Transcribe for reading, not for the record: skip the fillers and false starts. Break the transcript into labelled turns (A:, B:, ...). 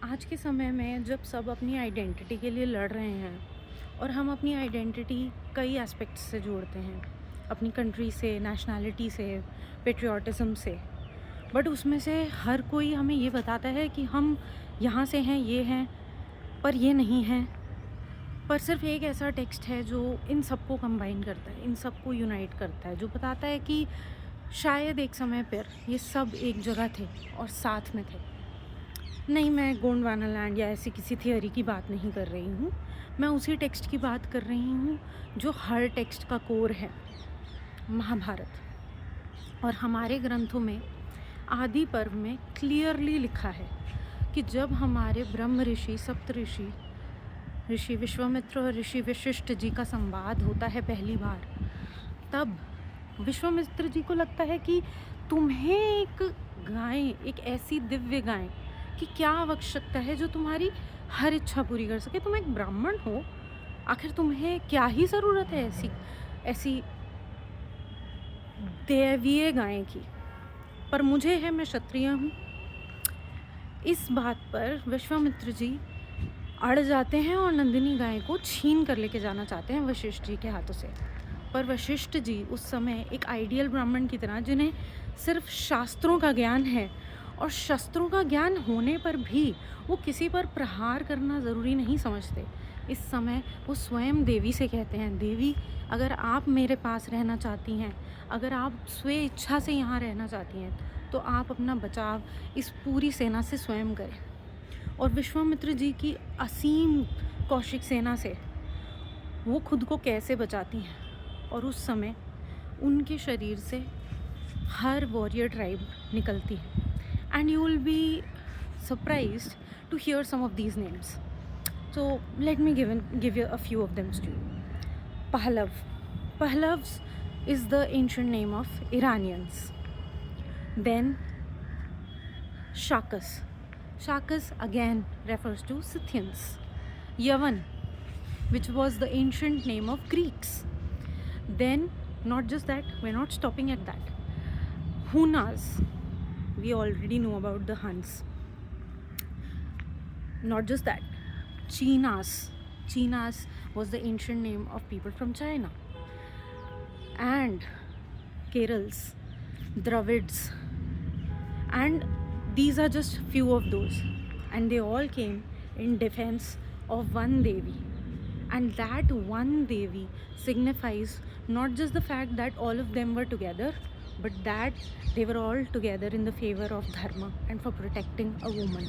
A: आज के समय में जब सब अपनी आइडेंटिटी के लिए लड़ रहे हैं और हम अपनी आइडेंटिटी कई एस्पेक्ट्स से जोड़ते हैं, अपनी कंट्री से, नेशनैलिटी से, पेट्रियाटिज़म से। बट उसमें से हर कोई हमें ये बताता है कि हम यहाँ से हैं, ये हैं, पर ये नहीं हैं। पर सिर्फ एक ऐसा टेक्स्ट है जो इन सबको कंबाइन करता है, इन सबको यूनाइट करता है, जो बताता है कि शायद एक समय पर ये सब एक जगह थे और साथ में थे। नहीं, मैं गोंडवाना लैंड या ऐसी किसी थियोरी की बात नहीं कर रही हूँ। मैं उसी टेक्स्ट की बात कर रही हूँ जो हर टेक्स्ट का कोर है, महाभारत। और हमारे ग्रंथों में आदि पर्व में क्लियरली लिखा है कि जब हमारे ब्रह्म ऋषि, सप्त ऋषि, ऋषि विश्वामित्र और ऋषि वशिष्ठ जी का संवाद होता है पहली बार, तब विश्वामित्र जी को लगता है कि तुम्हें एक गाय, एक ऐसी दिव्य गाय कि क्या आवश्यकता है जो तुम्हारी हर इच्छा पूरी कर सके। तुम एक ब्राह्मण हो, आखिर तुम्हें क्या ही ज़रूरत है ऐसी ऐसी दैवीय गाय की। पर मुझे है, मैं क्षत्रिय हूँ। इस बात पर विश्वामित्र जी अड़ जाते हैं और नंदिनी गाय को छीन कर लेके जाना चाहते हैं वशिष्ठ जी के हाथों से। पर वशिष्ठ जी उस समय एक आइडियल ब्राह्मण की तरह, जिन्हें सिर्फ शास्त्रों का ज्ञान है, और शस्त्रों का ज्ञान होने पर भी वो किसी पर प्रहार करना ज़रूरी नहीं समझते। इस समय वो स्वयं देवी से कहते हैं, देवी, अगर आप मेरे पास रहना चाहती हैं, अगर आप स्वे इच्छा से यहाँ रहना चाहती हैं, तो आप अपना बचाव इस पूरी सेना से स्वयं करें। और विश्वामित्र जी की असीम कौशिक सेना से वो खुद को कैसे बचाती हैं, और उस समय उनके शरीर से हर वॉरियर ट्राइब निकलती है। And you will be surprised to hear some of these names. So let me give you a few of them to you. Pahlav. Pahlavs is the ancient name of Iranians. Then Shakas. Shakas again refers to Scythians. Yavan, which was the ancient name of Greeks. Then, not just that, we're not stopping at that. Hunas. We already know about the Huns. Not just that, Chinas. Chinas was the ancient name of people from China. And Kerals, Dravids. And these are just few of those. And they all came in defense of one Devi. And that one Devi signifies not just the fact that all of them were together, but that they were all together in the favor of dharma and for protecting a woman.